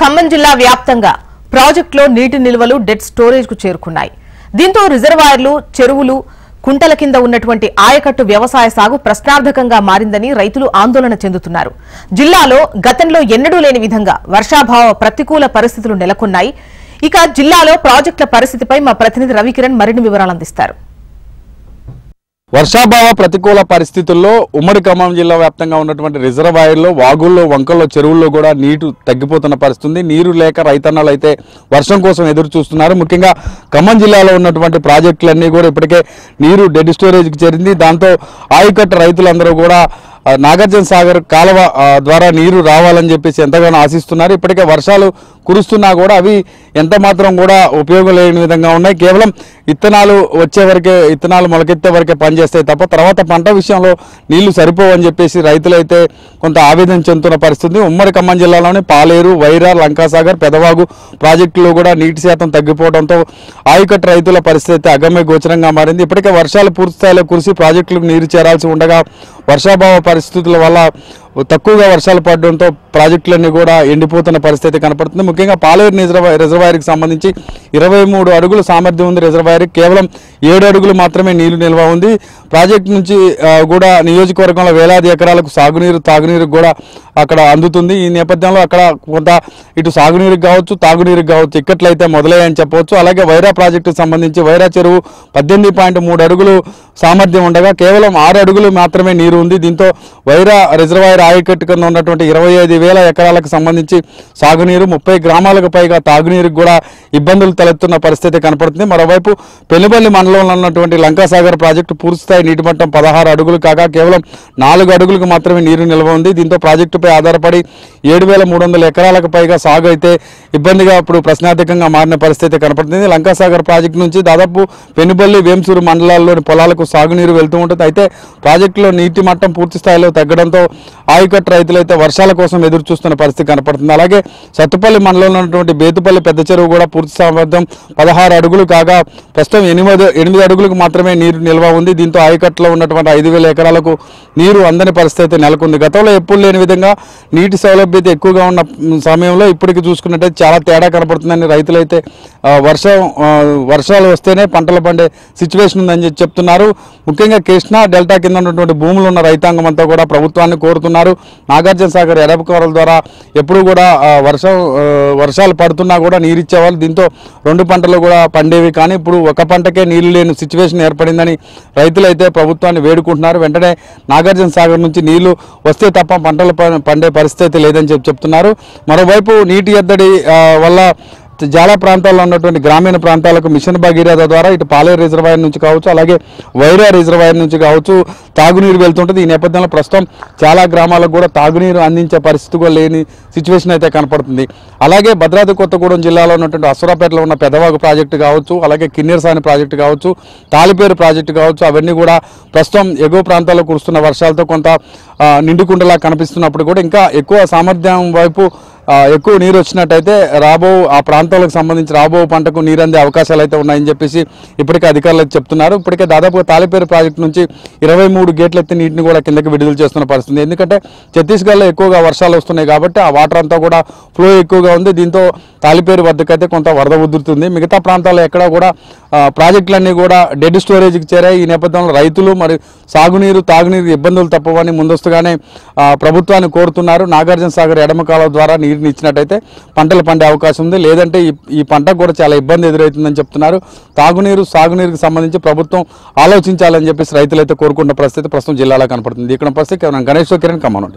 ఖమ్మం జిల్లా వ్యాప్తంగా ప్రాజెక్టులో నీటి నిల్వలు డెడ్ స్టోరేజ్ కు చేరుకున్నాయి. దీంతో రిజర్వాయర్లు, చెరువులు, కుంటల కింద ఉన్నటువంటి ఆయకట్టు వ్యవసాయ సాగు ప్రశ్నార్థకంగా మారిందని రైతులు ఆందోళన చెందుతున్నారు. జిల్లాలో గతంలో ఎన్నడూ లేని విధంగా వర్షాభావ ప్రతికూల పరిస్థితులు నెలకొన్నాయి. ఇక జిల్లాలో ప్రాజెక్టుల పరిస్థితిపై మా ప్రతినిధి రవికిరణ్ మరిన్ని వివరాలు అందిస్తారు. వర్షాభావ ప్రతికూల పరిస్థితుల్లో ఉమ్మడి ఖమ్మం జిల్లా వ్యాప్తంగా ఉన్నటువంటి రిజర్వాయర్లో, వాగుల్లో, వంకల్లో, చెరువుల్లో కూడా నీరు తగ్గిపోతున్న పరిస్థితి. నీరు లేక రైతన్నలు అయితే వర్షం కోసం ఎదురు చూస్తున్నారు. ముఖ్యంగా ఖమ్మం జిల్లాలో ఉన్నటువంటి ప్రాజెక్టులన్నీ కూడా ఇప్పటికే నీరు డెడ్ స్టోరేజ్కి చేరింది. దాంతో ఆయకట్టు రైతులందరూ కూడా నాగార్జున సాగర్ కాలువ ద్వారా నీరు రావాలని చెప్పేసి ఎంతగానో ఆశిస్తున్నారు. ఇప్పటికే వర్షాలు కురుస్తున్నా కూడా అవి ఎంత మాత్రం కూడా ఉపయోగం లేని విధంగా ఉన్నాయి. కేవలం విత్తనాలు వచ్చే వరకే, విత్తనాలు మొలకెత్తే వరకే పనిచేస్తాయి తప్ప తర్వాత పంట విషయంలో నీళ్లు సరిపోవని చెప్పేసి రైతులైతే కొంత ఆవేదన చెందుతున్న పరిస్థితి. ఉమ్మడి ఖమ్మం జిల్లాలోని పాలేరు, వైరా, లంకాసాగర్, పెదవాగు ప్రాజెక్టులో కూడా నీటి శాతం తగ్గిపోవడంతో ఆయకట్టు రైతుల పరిస్థితి అయితే అగమ్య గోచరంగా మారింది. ఇప్పటికే వర్షాలు పూర్తి స్థాయిలో కురిసి ప్రాజెక్టులకు నీరు చేరాల్సి ఉండగా వర్షాభావ పరిస్థితుల వల్ల తక్కువగా వర్షాలు పడడంతో ప్రాజెక్టులన్నీ కూడా ఎండిపోతున్న పరిస్థితి కనపడుతుంది. ముఖ్యంగా పాలేరు రిజర్వాయర్కి సంబంధించి 23 అడుగుల సామర్థ్యం ఉంది. రిజర్వాయర్ కేవలం 7 అడుగులు మాత్రమే నీళ్లు నిల్వ ఉంది. ప్రాజెక్టు నుంచి కూడా నియోజకవర్గంలో వేలాది ఎకరాలకు సాగునీరు, తాగునీరు కూడా అక్కడ అందుతుంది. ఈ నేపథ్యంలో అక్కడ కొంత ఇటు సాగునీరుకి కావచ్చు, తాగునీరుకి కావచ్చు ఇక్కట్లయితే మొదలయ్యాయని చెప్పవచ్చు. అలాగే వైరా ప్రాజెక్టుకు సంబంధించి వైరా చెరువు 18.3 అడుగులు సామర్థ్యం ఉండగా కేవలం 6 అడుగులు మాత్రమే నీరు ఉంది. దీంతో వైరా రిజర్వాయర్ ఆయకట్టు కింద ఉన్నటువంటి 25,000 ఎకరాలకు సంబంధించి సాగునీరు, 30 గ్రామాలకు పైగా తాగునీరుకు కూడా ఇబ్బందులు తలెత్తున్న పరిస్థితి కనపడుతుంది. మరోవైపు పెనుబల్లి మండలంలో ఉన్నటువంటి లంకాసాగర్ ప్రాజెక్టు పూర్తిస్థాయి నీటి మట్టం 16 అడుగులు కాగా కేవలం 4 అడుగులకు మాత్రమే నీరు నిల్వ ఉంది. దీంతో ప్రాజెక్టుపై ఆధారపడి 7,300 ఎకరాలకు పైగా సాగు అయితే ఇబ్బందిగా ఇప్పుడు ప్రశ్నార్థకంగా మారిన పరిస్థితి కనపడుతుంది. లంకాసాగర్ ప్రాజెక్టు నుంచి దాదాపు పెనుబల్లి, వేంసూరు మండలాల్లోని పొలాలకు సాగునీరు వెళ్తూ ఉంటుంది. అయితే ప్రాజెక్టులో నీటి మట్టం పూర్తి స్థాయిలో తగ్గడంతో ఆయకట్టు రైతులైతే వర్షాల కోసం ఎదురు చూస్తున్న పరిస్థితి కనపడుతుంది. అలాగే సత్తుపల్లి మండలంలో ఉన్నటువంటి బేతుపల్లి పెద్ద చెరువు కూడా పూర్తి సామర్థ్యం 16 అడుగులు కాగా ప్రస్తుతం 8 అడుగులకు మాత్రమే నీరు నిల్వ ఉంది. దీంతో ఆయకట్టులో ఉన్నటువంటి 5,000 ఎకరాలకు నీరు అందని పరిస్థితి నెలకొంది. గతంలో ఎప్పుడు లేని విధంగా నీటి సౌలభ్యత ఎక్కువగా ఉన్న సమయంలో ఇప్పటికి చూసుకున్నట్టయితే చాలా తేడా కనపడుతుందని రైతులైతే వర్షాలు వస్తేనే పంటలు పండే సిచ్యువేషన్ ఉందని చెప్తున్నారు. ముఖ్యంగా కృష్ణా డెల్టా కింద ఉన్నటువంటి భూములు ఉన్న రైతాంగం అంతా కూడా ప్రభుత్వాన్ని కోరుతున్నారు. నాగార్జున సాగర్ ఎడపకోరల ద్వారా ఎప్పుడు కూడా వర్షాలు పడుతున్నా కూడా నీరు ఇచ్చేవాళ్ళు. దీంతో 2 పంటలు కూడా పండేవి. కానీ ఇప్పుడు ఒక పంటకే నీళ్లు లేని సిచ్యువేషన్ ఏర్పడిందని రైతులైతే ప్రభుత్వాన్ని వేడుకుంటున్నారు. వెంటనే నాగార్జున సాగర్ నుంచి నీళ్లు వస్తే తప్ప పంటలు పండే పరిస్థితి లేదని చెప్తున్నారు. మరోవైపు నీటి ఎద్దడి వల్ల చాలా ప్రాంతాల్లో ఉన్నటువంటి గ్రామీణ ప్రాంతాలకు మిషన్ భగీరథ ద్వారా ఇటు పాలేరు రిజర్వాయర్ నుంచి కావచ్చు, అలాగే వైరా రిజర్వాయర్ నుంచి కావచ్చు తాగునీరు వెళ్తుంటుంది. ఈ నేపథ్యంలో ప్రస్తుతం చాలా గ్రామాలకు కూడా తాగునీరు అందించే పరిస్థితి కూడా లేని సిచ్యువేషన్ అయితే కనపడుతుంది. అలాగే భద్రాద్రి కొత్తగూడెం జిల్లాలో ఉన్నటువంటి అసురాపేటలో ఉన్న పెదవాగు ప్రాజెక్టు కావచ్చు, అలాగే కిన్నెరసాని ప్రాజెక్టు కావచ్చు, తాలిపేరు ప్రాజెక్టు కావచ్చు, అవన్నీ కూడా ప్రస్తుతం ఎగువ ప్రాంతాల్లో కురుస్తున్న వర్షాలతో కొంత నిండుకుండలా కనిపిస్తున్నప్పుడు కూడా ఇంకా ఎక్కువ సామర్థ్యం వైపు ఎక్కువ నీరు వచ్చినట్టయితే ఆ ప్రాంతాలకు సంబంధించి రాబో పంటకు నీరు అందే అవకాశాలు అయితే ఉన్నాయని చెప్పేసి ఇప్పటికే అధికారులు అయితే చెప్తున్నారు. ఇప్పటికే దాదాపుగా తాలిపేరు ప్రాజెక్టు నుంచి 23 గేట్లు ఎత్తి నీటిని కూడా కిందకి విడుదల చేస్తున్న పరిస్థితి. ఎందుకంటే ఛత్తీస్గఢ్లో ఎక్కువగా వర్షాలు వస్తున్నాయి కాబట్టి ఆ వాటర్ అంతా కూడా ఫ్లో ఎక్కువగా ఉంది. దీంతో తాలిపేరు వద్దకైతే కొంత వరద ఉధృతుంది. మిగతా ప్రాంతాల్లో ఎక్కడా కూడా ప్రాజెక్టులన్నీ కూడా డెడ్ స్టోరేజ్కి చేరాయి. ఈ నేపథ్యంలో రైతులు మరి సాగునీరు, తాగునీరు ఇబ్బందులు తప్పవని ముందస్తుగానే ప్రభుత్వాన్ని కోరుతున్నారు. నాగార్జున సాగర్ ఎడమ కాలువ ద్వారా నీరుని ఇచ్చినట్టయితే పంటలు పండే అవకాశం ఉంది. లేదంటే ఈ పంటకు కూడా చాలా ఇబ్బంది ఎదురవుతుందని చెప్తున్నారు. తాగునీరు, సాగునీరుకి సంబంధించి ప్రభుత్వం ఆలోచించాలని చెప్పేసి రైతులైతే కోరుకున్న పరిస్థితి ప్రస్తుతం జిల్లాలో కనపడుతుంది. ఇక్కడ పరిస్థితి గణేష్ కిరణ్ ఖమ్మం.